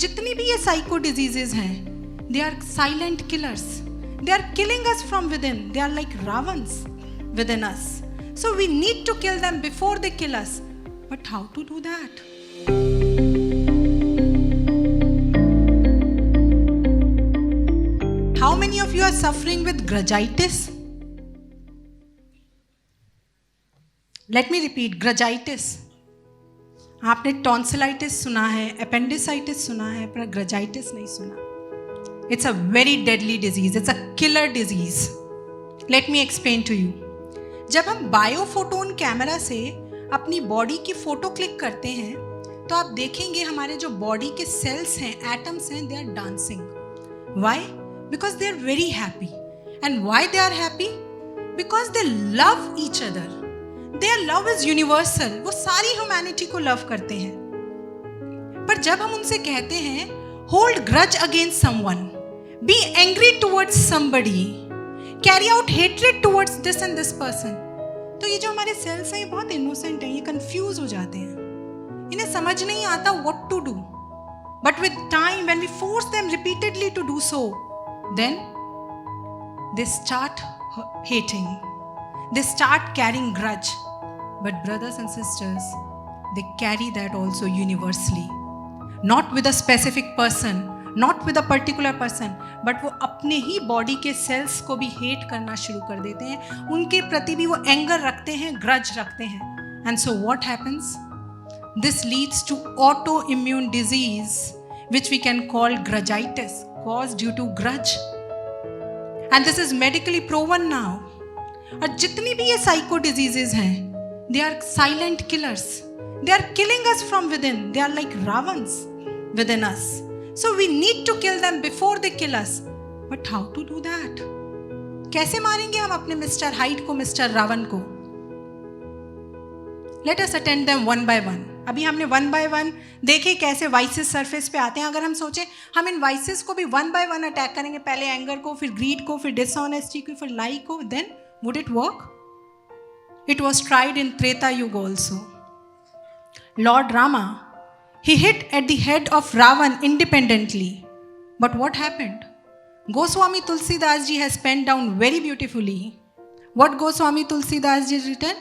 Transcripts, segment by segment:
जितनी भी ये साइको डिजीजेज हैं, they are silent killers. They are killing us from within. They are like Ravans within us. So we need to kill them before they kill us. But how to do that? How many of you are suffering with grudgitis? Let me repeat, grudgitis. आपने tonsillitis सुना है, appendicitis सुना है, पर grudgitis नहीं सुना. It's a very deadly disease. It's a killer disease. Let me explain to you. जब हम बायोफोटोन कैमरा से अपनी बॉडी की फोटो क्लिक करते हैं तो आप देखेंगे हमारे जो बॉडी के सेल्स हैं, एटम्स हैं, they are dancing. Why? Because they are very happy. And why they are happy? Because they love each other. Their love is universal. वो सारी ह्यूमैनिटी को लव करते हैं. पर जब हम उनसे कहते हैं hold grudge against someone, be angry towards somebody, carry out hatred towards this and this person, तो ये जो हमारे सेल्स हैं ये बहुत इनोसेंट हैं, ये कंफ्यूज हो जाते हैं, इन्हें समझ नहीं आता what to do. But with time, when we force them repeatedly to do so, then they start hating, they start carrying grudge. But brothers and sisters, they carry that also universally. Not with a specific person, not with a particular person, but वो अपने ही body के sales को भी hate करना शुरू कर देते हैं, उनके प्रति भी वो एंगर रखते हैं, ग्रज रखते हैं. And so what happens? This leads to autoimmune disease, which we can call grudgitis, caused due to grudge. And this is medically proven now. और जितनी भी ये साइको डिजीजेज हैं, they are silent killers. They are killing us from within. They are like Ravans within us. So we need to kill them before they kill us. But how to do that? कैसे मारेंगे हम अपने mister hide को, mister Ravan को? Let us attend them one by one. अभी हमने one by one देखे कैसे वाइसेस सरफेस पे आते हैं. अगर हम सोचें हम इन वाइसेस को भी one by one अटैक करेंगे, पहले एंगर को, फिर ग्रीड को, फिर डिसऑनेस्टी को, फिर लाई को, then would it work? It was tried in Treta Yuga also. Lord Rama, he hit at the head of Ravan independently. But what happened? Goswami Tulsidas ji has penned down very beautifully. What Goswami Tulsidas ji written?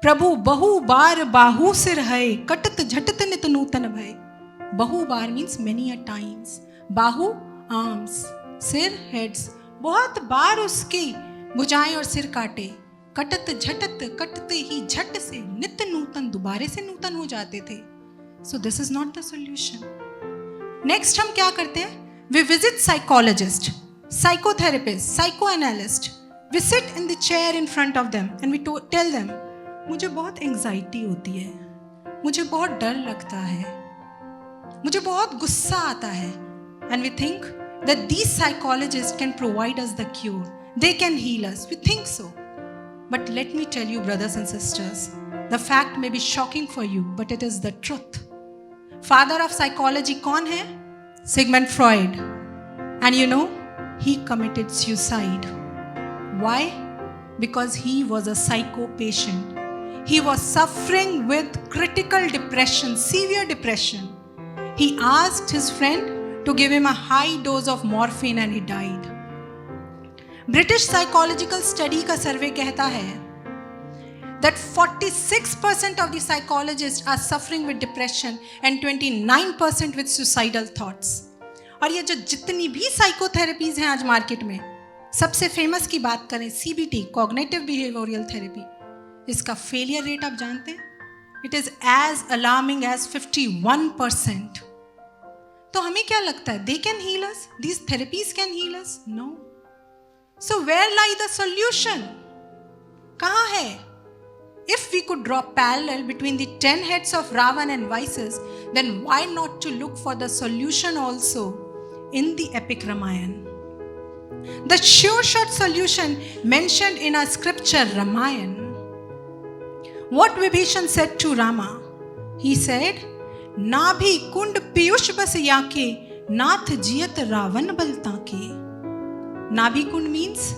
Prabhu bahu bar bahu sir hai, katat jhatat nit nutan bhai. Bahu bar means many a times. Bahu arms, sir heads. बहुत बार उसकी भुजाएं और सिर काटे. कटत झटत, कटते ही झट से नित नूतन, दोबारे से नूतन हो जाते थे. So this is not the solution. Next हम क्या करते हैं? We visit psychologist, psychotherapist, psychoanalyst. We sit in the chair in front of them and we tell them, मुझे बहुत एंग्जाइटी होती है, मुझे बहुत डर लगता है, मुझे बहुत गुस्सा आता है. And we think that these psychologists can provide us the cure. They can heal us. We think so. But let me tell you, brothers and sisters, the fact may be shocking for you, but it is the truth. Father of psychology कौन है? Sigmund Freud. And you know, he committed suicide. Why? Because he was a psycho patient. He was suffering with critical depression, severe depression. He asked his friend to give him a high dose of morphine and he died. British psychological study का सर्वे कहता है that 46% of the psychologists are suffering with depression and 29% with suicidal thoughts. और ये जो जितनी भी psychotherapies हैं आज मार्केट में, सबसे फेमस की बात करें CBT, कॉग्निटिव बिहेवियरल थेरेपी, इसका फेलियर रेट आप जानते हैं? It is as alarming as 51%. तो हमें क्या लगता है? They can heal us, these therapies can heal us? No. So where lie the solution? कहाँ है? If we could draw parallel between the 10 heads of Ravan and vices, then why not to look for the solution also in the epic Ramayana? The sure shot solution mentioned in our scripture Ramayana. What Vibhishan said to Rama? He said, Nabhi kund piyush bas yaake, nath jiyat Ravan bal taake. Nabhi kund means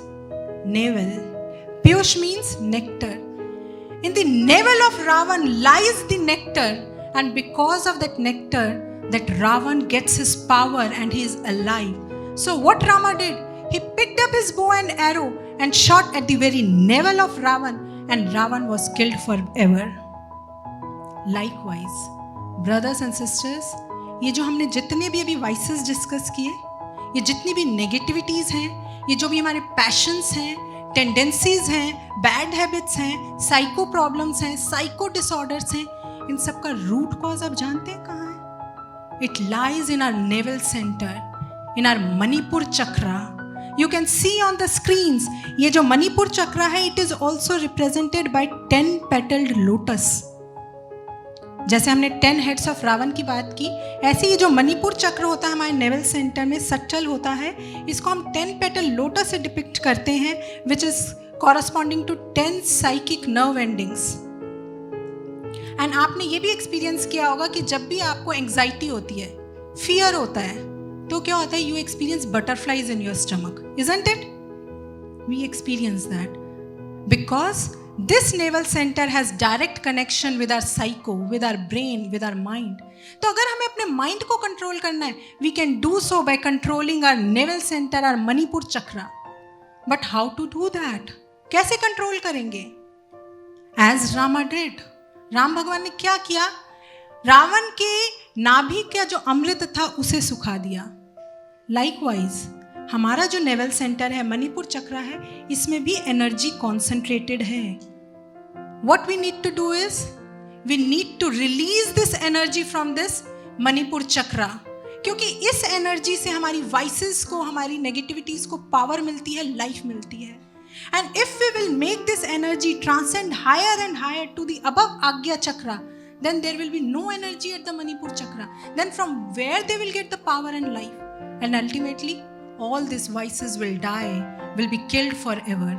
navel. Piyush means nectar. In the navel of Ravan lies the nectar, and because of that nectar, that Ravan gets his power and he is alive. So what Rama did? He picked up his bow and arrow and shot at the very navel of Ravan, and Ravan was killed forever. Likewise, brothers and sisters, ये जो हमने जितने भी अभी vices discuss किए, ये जितनी भी negativities हैं, ये जो भी हमारे passions हैं, tendencies हैं, bad habits हैं, psycho problems हैं, psycho disorders हैं, इन सब का root cause आप जानते हैं कहाँ है? It lies in our navel center, in our Manipur chakra. You can see on the screens, ये जो Manipur chakra है, it is also represented by 10 petaled lotus. जैसे हमने 10 heads of Ravan की बात की, ऐसे ही जो मणिपुर चक्र होता है हमारे नेवल सेंटर में सटल होता है, इसको हम 10 petal lotus से डिपिक्ट करते हैं, which is corresponding to 10 psychic nerve endings. And आपने ये भी एक्सपीरियंस किया होगा कि जब भी आपको एंग्जाइटी होती है, फियर होता है, तो क्या होता है? You experience butterflies in your stomach, isn't it? We experience that because this navel center has direct connection with our psycho, with our brain, with our mind. तो अगर हमें अपने माइंड को कंट्रोल करना है, we can do so by controlling our navel center, our Manipur chakra. But how to do that? कैसे control करेंगे? As Rama did. Ram भगवान ने क्या किया? रावण के नाभि का जो अमृत था उसे सुखा दिया. लाइकवाइज हमारा जो नेवल सेंटर है, मणिपुर चक्र है, इसमें भी एनर्जी कॉन्सेंट्रेटेड है. What we need to do is we need to release this energy from this Manipur chakra, क्योंकि इस एनर्जी से हमारी वाइसेस को, हमारी नेगेटिविटीज को पावर मिलती है, लाइफ मिलती है. And if we will make this energy transcend higher and higher to the above Agya chakra, then there will be no energy at the Manipur chakra. Then from where they will get the power and life? And ultimately, all these vices will die, will be killed forever.